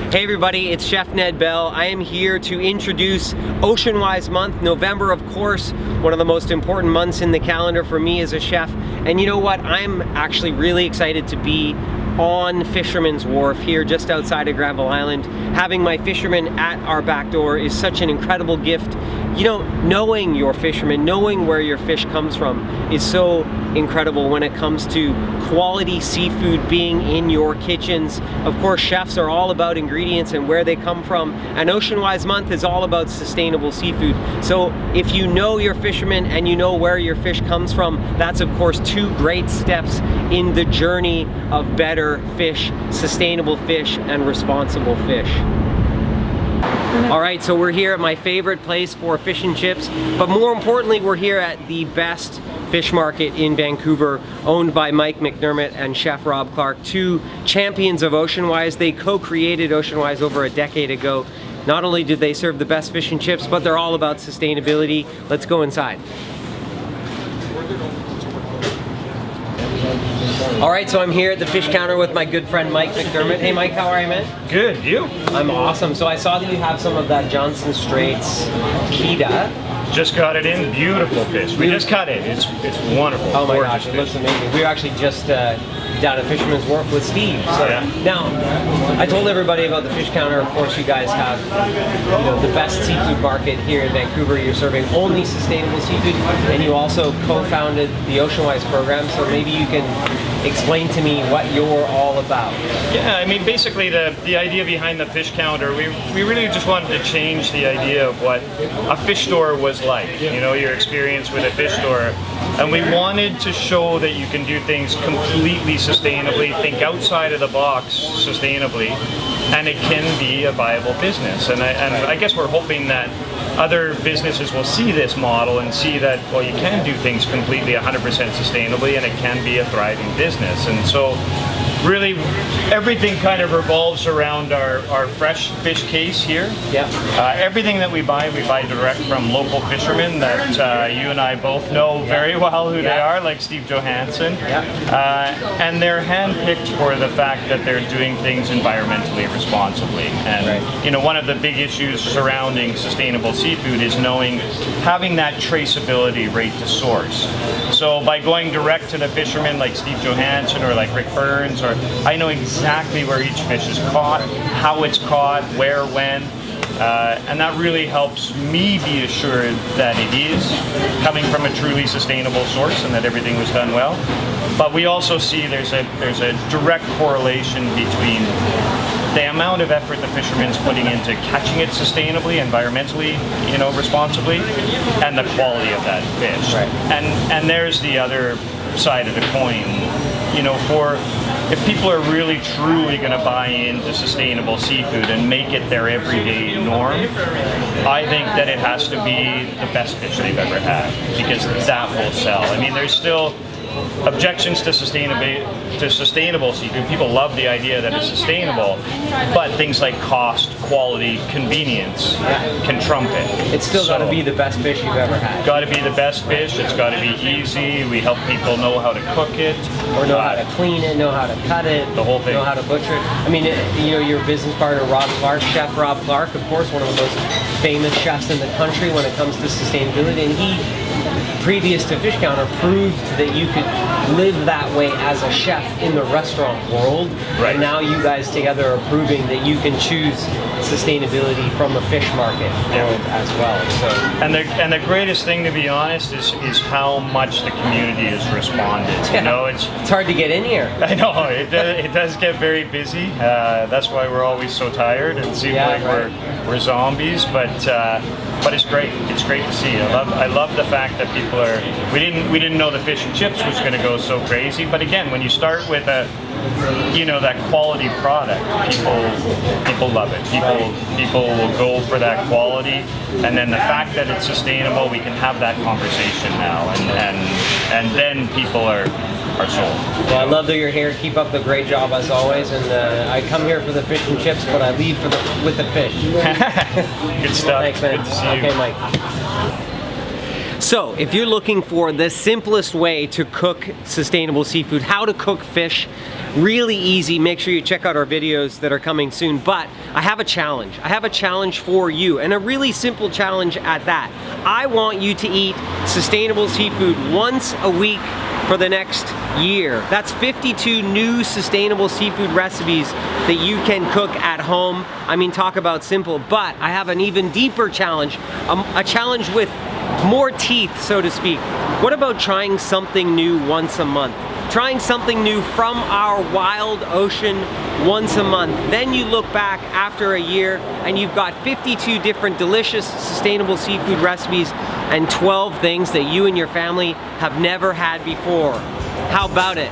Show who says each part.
Speaker 1: Hey everybody, it's Chef Ned Bell. I am here to introduce Oceanwise Month. November, of course, one of the most important months in the calendar for me as a chef. And you know what? I'm actually really excited to be on Fisherman's Wharf here just outside of Granville Island. Having my fishermen at our back door is such an incredible gift. You know, knowing your fishermen, knowing where your fish comes from is so incredible when it comes to quality seafood being in your kitchens. Of course, chefs are all about ingredients and where they come from, and Oceanwise Month is all about sustainable seafood. So if you know your fishermen and you know where your fish comes from, that's of course two great steps in the journey of better fish, sustainable fish, and responsible fish. All right, so we're here at my favorite place for fish and chips, but more importantly, we're here at the best fish market in Vancouver, owned by Mike McDermott and Chef Rob Clarke, two champions of Oceanwise. They co-created Oceanwise over a decade ago. Not only did they serve the best fish and chips, but they're all about sustainability. Let's go inside. All right, so I'm here at the fish counter with my good friend Mike McDermott. Hey Mike, how are you, man?
Speaker 2: Good, you?
Speaker 1: I'm awesome. So I saw that you have some of that Johnson Straits Kita.
Speaker 2: Just got it in, beautiful fish. We just cut it, it's wonderful.
Speaker 1: Oh my gosh, it looks amazing. We were actually just down at Fisherman's Wharf with Steve. So now, I told everybody about the fish counter. Of course, you guys have the best seafood market here in Vancouver. You're serving only sustainable seafood, and you also co-founded the Oceanwise program. So maybe you can explain to me what you're all about.
Speaker 2: Yeah, I mean, basically the idea behind the fish counter, we really just wanted to change the idea of what a fish store was like, your experience with a fish store. And we wanted to show that you can do things completely sustainably, think outside of the box sustainably, and it can be a viable business. And I guess we're hoping that other businesses will see this model and see that, well, you can do things completely 100% sustainably and it can be a thriving business. And so really everything kind of revolves around our fresh fish case here.
Speaker 1: Yeah.
Speaker 2: Everything that we buy direct from local fishermen that you and I both know very well who they are, like Steve Johansson. Yeah. And they're handpicked for the fact that they're doing things environmentally responsibly. And one of the big issues surrounding sustainable seafood is having that traceability right to source. So by going direct to the fishermen like Steve Johansson or like Rick Burns, I know exactly where each fish is caught, how it's caught, where, when, and that really helps me be assured that it is coming from a truly sustainable source and that everything was done well. But we also see there's a direct correlation between the amount of effort the fisherman's putting into catching it sustainably, environmentally, responsibly, and the quality of that fish. Right. And there's the other side of the coin. If people are really truly going to buy into sustainable seafood and make it their everyday norm, I think that it has to be the best fish they've ever had, because that will sell. I mean, there's still objections to sustainable seafood. People love the idea that it's sustainable, but things like cost, quality, convenience can trump it.
Speaker 1: It's still got to be the best fish you've ever had.
Speaker 2: Got to be the best fish. It's got to be easy. We help people know how to cook it,
Speaker 1: or know how to clean it, know how to cut it,
Speaker 2: the whole thing,
Speaker 1: know how to butcher it. I mean, your business partner Rob Clarke, Chef Rob Clarke, of course, one of the most famous chefs in the country when it comes to sustainability, and he, previous to Fish Counter, proved that you could live that way as a chef in the restaurant world. Right. And now you guys together are proving that you can choose sustainability from the fish market world as well. So,
Speaker 2: and the greatest thing, to be honest, is how much the community has responded. It's hard
Speaker 1: to get in here.
Speaker 2: I know it does get very busy. That's why we're always so tired. It seems like we're zombies, but it's great. It's great to see. I love the fact that people are. We didn't know the fish and chips was going to go so crazy, but again, when you start with that quality product, people love it. People will go for that quality, and then the fact that it's sustainable, we can have that conversation now, and then people are sold.
Speaker 1: Well, I love that you're here. Keep up the great job as always, and I come here for the fish and chips, but I leave with the fish.
Speaker 2: Good stuff.
Speaker 1: Thanks, man.
Speaker 2: Good to see you.
Speaker 1: Okay, Mike. So if you're looking for the simplest way to cook sustainable seafood, how to cook fish, really easy, make sure you check out our videos that are coming soon. But I have a challenge. I have a challenge for you, and a really simple challenge at that. I want you to eat sustainable seafood once a week for the next year. That's 52 new sustainable seafood recipes that you can cook at home. I mean, talk about simple, but I have an even deeper challenge, a challenge with more teeth, so to speak. What about trying something new once a month? Trying something new from our wild ocean once a month. Then you look back after a year and you've got 52 different delicious sustainable seafood recipes and 12 things that you and your family have never had before. How about it?